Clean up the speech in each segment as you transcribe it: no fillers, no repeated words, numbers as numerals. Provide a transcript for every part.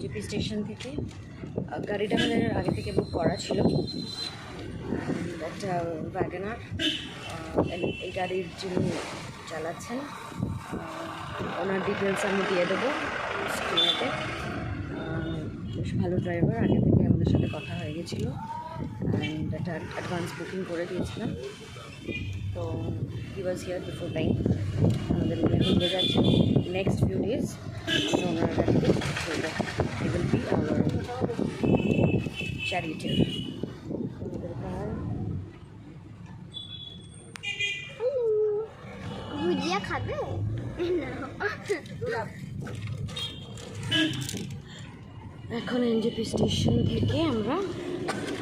NJP station থেকে গাড়িটা আমাদের আগে থেকে বুক করা ছিল, একটা ওয়াগনার। এই গাড়ির যিনি চালাচ্ছেন ওনার ডিটেলস আমি দিয়ে দেবো স্ক্রিনেতে। বেশ ভালো ড্রাইভার, আগে থেকে আমাদের সাথে কথা হয়ে গেছিলো অ্যান্ড একটা অ্যাডভান্স বুকিং করে দিয়েছিলাম। তো হি ওয়াজ হিয়ার বিফোর টাইম। আমাদের ঘুরতে যাচ্ছে নেক্সট ফিউ ডেজ। আমরা ওনার গাড়িতে চলবে। He will be our charity. Bhujia খাবে? এখন এনজেপি স্টেশন থেকে আমরা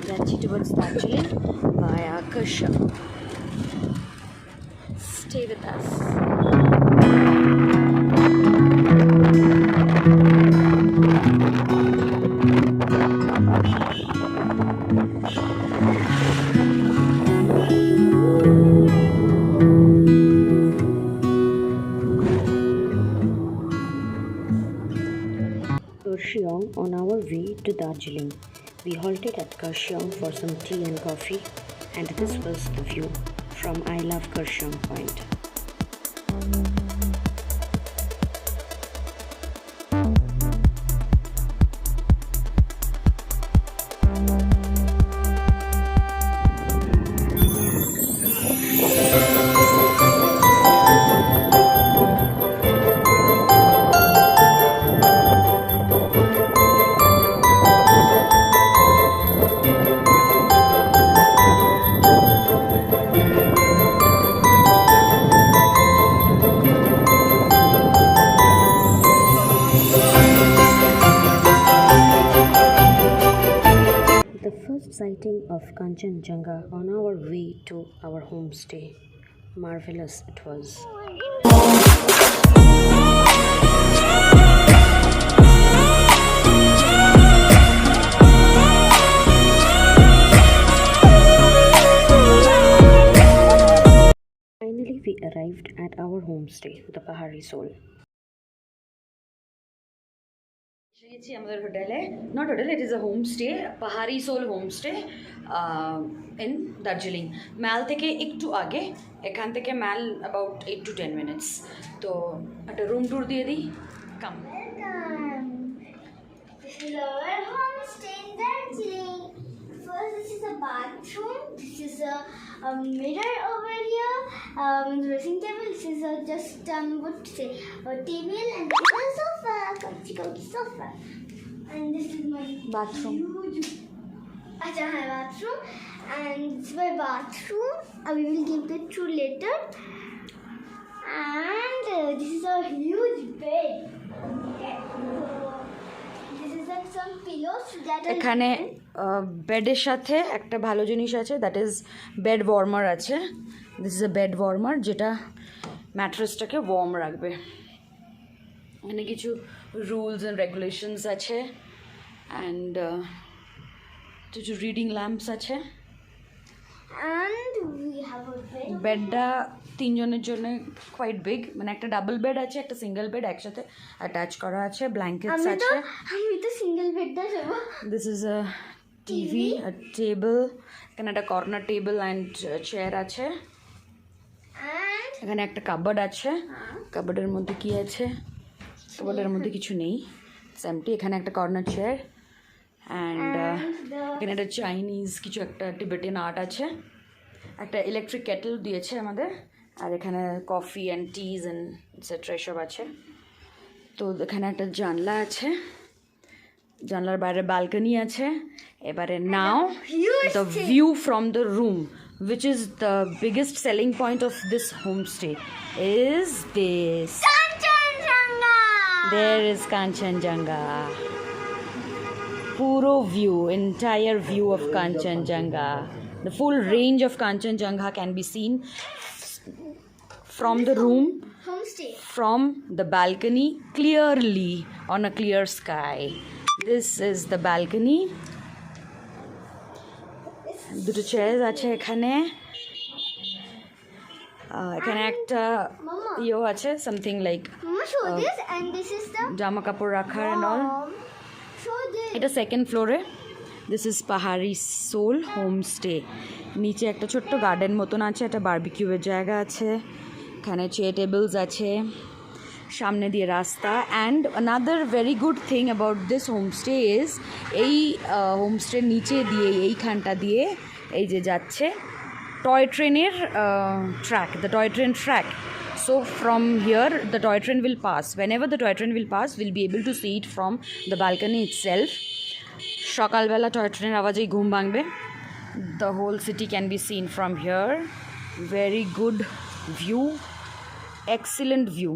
যাচ্ছি towards Darjeeling via Kurseong. Stay with us. Kaohsiung on our way to Darjeeling. We halted at Kaohsiung for some tea and coffee, and this was the view from I Love Kaohsiung Point. Sighting of Kanchenjunga on our way to our homestay. Marvelous it was. Finally we arrived at our homestay, the Pahari Soul. আমাদের হোটেলে, not hotel, it is a homestay, পাহাড়ি soul homestay in Darjeeling. ম্যাল থেকে একটু আগে, এখান থেকে ম্যাল about 8 to 10 minutes। তো একটা রুম ট্যুর দিয়ে দিই। কাম। This is our homestay in Darjeeling. First, this is a bathroom. This is a mirror over here. Dressing table. This is just what to say, a table, and this is a sofa, comfy sofa. And this is my bathroom. Huge. Acha, hai bathroom, and this is my bathroom. We will give the tour later. And this is a huge bed. Okay. এখানে বেডের সাথে একটা ভালো জিনিস আছে, that is bed warmer আছে। This is a bed warmer, যেটা ম্যাট্রেসটাকে worm রাখবে। এখানে কিছু রুলস অ্যান্ড রেগুলেশনস আছে, অ্যান্ড কিছু রিডিং ল্যাম্পস আছে। বেডটা 3 জনের জন্য কোয়াইট বিগ, মানে একটা ডাবল বেড আছে, একটা সিঙ্গেল বেড একসাথে অ্যাটাচ করা আছে, ব্ল্যাঙ্কেটস আছে। আমি তো সিঙ্গেল বেডটা নেব। This is a TV, a table, এখানে একটা কর্নার টেবল অ্যান্ড চেয়ার আছে। এখানে একটা কাবার্ড আছে, কাবার্ডের মধ্যে কি আছে? কাবার্ডের মধ্যে কিছু নেই, এমটি। এখানে একটা কর্নার চেয়ার, অ্যান্ড এখানে একটা চাইনিজ কিছু একটা টিবেটিয়ান আর্ট আছে। একটা ইলেকট্রিক কেটল দিয়েছে আমাদের, আর এখানে coffee and teas and etcetera এসব আছে। তো এখানে একটা জানলা আছে, জানলার বাইরে ব্যালকনি আছে। এবারে now the view from the room, which is the biggest selling point of this homestay, is this. Kanchenjunga! There is Kanchenjunga. Puro view, entire view of Kanchenjunga. The full range of Kanchenjunga can be seen from the room, Homestay. from the balcony, clearly on a clear sky. This is the balcony. দুটো chair আছে এখানে, এখানে একটা ইয়েও আছে, something like Mama, show this, and this is the জামা কাপড় রাখার and all. So এটা সেকেন্ড ফ্লোরে। দিস ইজ পাহাড়ি সোল হোমস্টে। নিচে একটা ছোট্ট গার্ডেন মতন আছে, একটা বারবিকিউয়ের জায়গা আছে, এখানে চেয়ার টেবিলস আছে, সামনে দিয়ে রাস্তা। And another very good thing about this homestay is এই হোমস্টের নিচে দিয়ে এইখানটা দিয়ে এই যে যাচ্ছে টয় ট্রেনের track, the toy train track. So from here the toy train will pass. Whenever the toy train will pass, we'll be able to see it from the balcony itself. সকালবেলা টয় ট্রেনের আওয়াজেই ঘুম ভাঙবে। The whole city can be seen from here. Very good view, excellent view.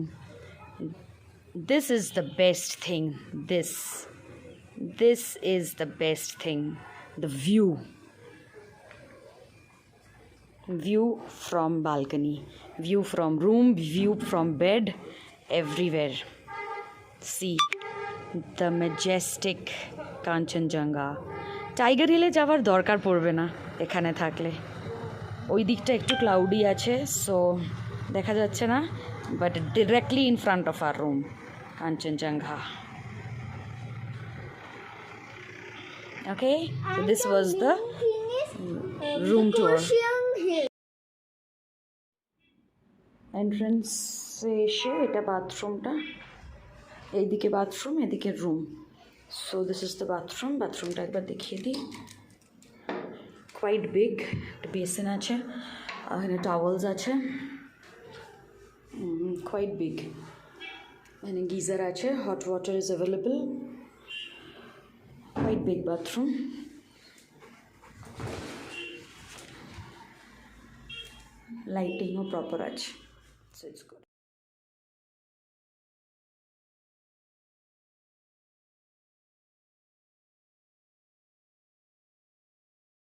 This is the best thing. This is the best thing. The view from balcony, view from room, view from bed, everywhere. See the majestic Kanchenjunga. Tiger হিলে যাওয়ার দরকার পড়বে না এখানে থাকলে। ওই দিকটা একটু ক্লাউডি আছে, সো দেখা যাচ্ছে না, but directly in front of our room Kanchenjunga. Okay, so this was the room tour. এন্ট্রান্সে এসে এটা বাথরুমটা, এইদিকে বাথরুম, এদিকে room. So this is the bathroom. বাথরুমটা একবার দেখিয়ে দিই। কোয়াইট বিগ, একটা বেসিন আছে, এখানে টাওয়েলস আছে, কোয়াইট বিগ। এখানে গিজার আছে, hot water is available. Quite big bathroom. লাইটিংও প্রপার আছে, so it's good.